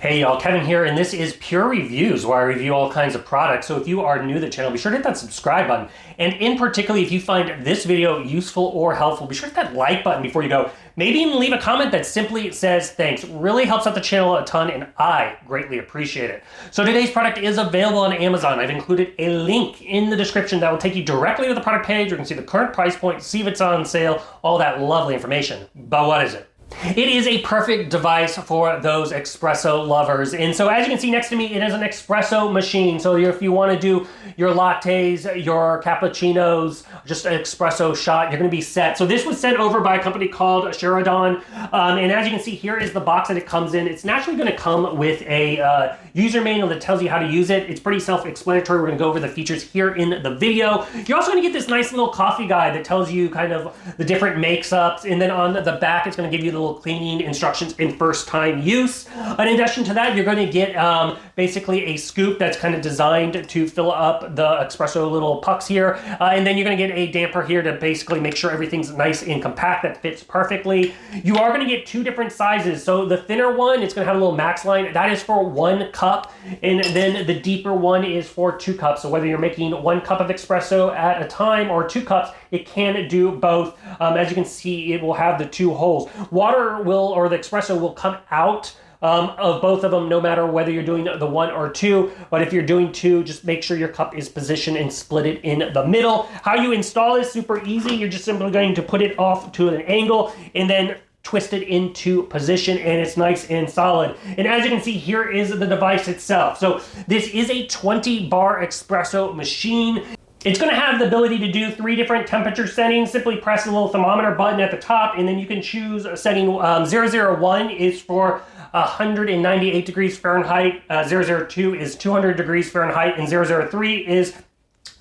Hey y'all, Kevin here, and this is Pure Reviews, where I review all kinds of products. So if you are new to the channel, be sure to hit that subscribe button. And in particular, if you find this video useful or helpful, be sure to hit that like button before you go. Maybe even leave a comment that simply says thanks. It really helps out the channel a ton, and I greatly appreciate it. So today's product is available on Amazon. I've included a link in the description that will take you directly to the product page. You can see the current price point, see if it's on sale, all that lovely information. But what is it? It is a perfect device for those espresso lovers. And so as you can see next to me, it is an espresso machine. So if you want to do your lattes, your cappuccinos, just an espresso shot, you're going to be set. So this was sent over by a company called SHARDOR. And as you can see, here is the box that it comes in. It's naturally going to come with a user manual that tells you how to use it. It's pretty self-explanatory. We're going to go over the features here in the video. You're also going to get this nice little coffee guide that tells you kind of the different makes-ups. And then on the back, it's going to give you the little cleaning instructions in first time use. In addition to that, you're going to get basically a scoop that's kind of designed to fill up the espresso little pucks here. And then you're going to get a damper here to basically make sure everything's nice and compact, that fits perfectly. You are going to get two different sizes. So the thinner one, it's going to have a little max line. That is for 1 cup. And then the deeper one is for 2 cups. So whether you're making 1 cup of espresso at a time or 2 cups, it can do both. As you can see, it will have the 2 holes. Water will, or the espresso will come out of both of them, no matter whether you're doing the 1 or 2. But if you're doing 2, just make sure your cup is positioned and split it in the middle. How you install is super easy. You're just simply going to put it off to an angle and then twist it into position, and it's nice and solid. And as you can see, here is the device itself. So this is a 20-bar espresso machine. It's going to have the ability to do 3 different temperature settings. Simply press the little thermometer button at the top, and then you can choose a setting. 001 is for 198 degrees Fahrenheit, 002 is 200 degrees Fahrenheit, and 003 is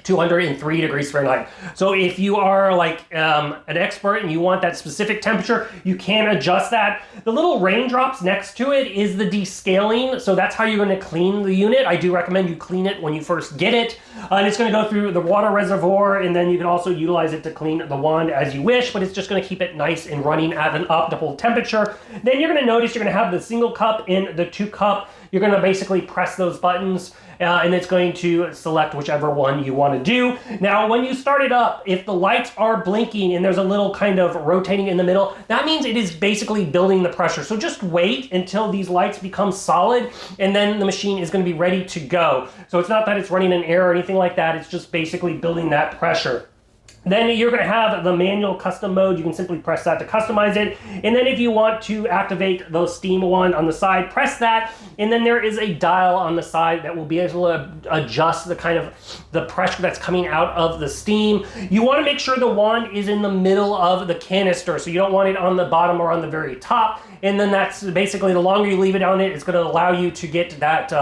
203 degrees Fahrenheit. So if you are like an expert and you want that specific temperature, you can adjust that. The little raindrops next to it is the descaling. So that's how you're going to clean the unit. I do recommend you clean it when you first get it. And it's going to go through the water reservoir, and then you can also utilize it to clean the wand as you wish, but it's just going to keep it nice and running at an optimal temperature. Then you're going to notice you're going to have the single cup and the 2 cup. You're going to basically press those buttons, and it's going to select whichever one you want to do. Now, when you start it up, if the lights are blinking and there's a little kind of rotating in the middle, that means it is basically building the pressure. So just wait until these lights become solid, and then the machine is going to be ready to go. So it's not that it's running an error or anything like that. It's just basically building that pressure. Then you're going to have the manual custom mode. You can simply press that to customize it. And then if you want to activate the steam one on the side, press that. And then there is a dial on the side that will be able to adjust the kind of the pressure that's coming out of the steam. You want to make sure the wand is in the middle of the canister. So you don't want it on the bottom or on the very top. And then that's basically, the longer you leave it on it, it's going to allow you to get that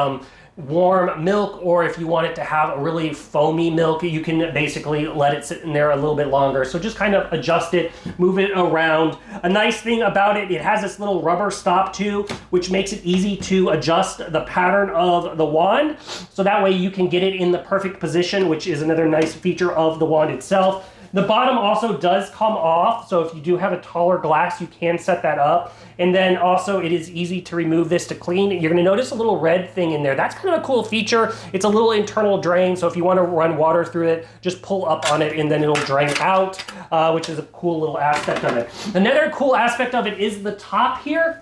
warm milk, or if you want it to have a really foamy milk, you can basically let it sit in there a little bit longer. So just kind of adjust it, move it around. A nice thing about it, it has this little rubber stop too, which makes it easy to adjust the pattern of the wand. So that way you can get it in the perfect position, which is another nice feature of the wand itself. The bottom also does come off, so if you do have a taller glass, you can set that up. And then also it is easy to remove this to clean. You're gonna notice a little red thing in there. That's kind of a cool feature. It's a little internal drain, so if you wanna run water through it, just pull up on it and then it'll drain out, which is a cool little aspect of it. Another cool aspect of it is the top here.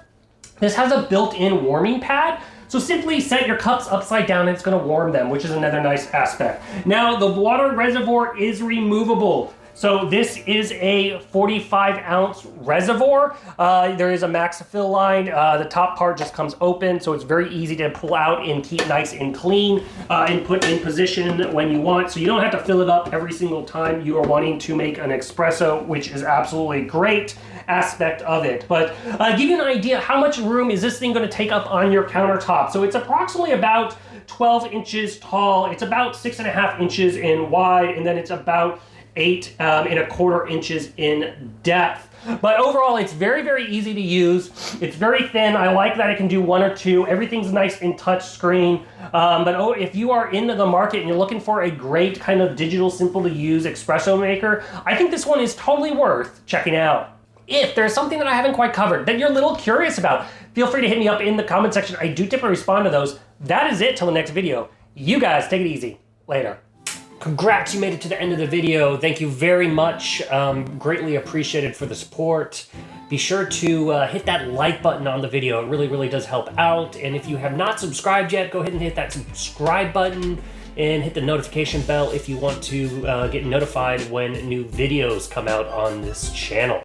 This has a built-in warming pad. So simply set your cups upside down and it's going to warm them, which is another nice aspect. Now, the water reservoir is removable. So this is a 45-ounce reservoir. There is a max fill line. The top part just comes open, so it's very easy to pull out and keep nice and clean and put in position when you want. So you don't have to fill it up every single time you are wanting to make an espresso, which is absolutely great aspect of it. But give you an idea, how much room is this thing going to take up on your countertop? So it's approximately about 12 inches tall. It's about 6.5 inches in wide, and then it's about 8.25 inches in depth. But overall, it's very, very easy to use. It's very thin. I like that it can do 1 or 2. Everything's nice in touch screen. But if you are into the market and you're looking for a great kind of digital, simple to use espresso maker, I think this one is totally worth checking out. If there's something that I haven't quite covered that you're a little curious about, feel free to hit me up in the comment section. I do typically respond to those. That is it till the next video. You guys take it easy. Later. Congrats, you made it to the end of the video. Thank you very much. Greatly appreciated for the support. Be sure to hit that like button on the video. It really, really does help out. And if you have not subscribed yet, go ahead and hit that subscribe button and hit the notification bell if you want to get notified when new videos come out on this channel.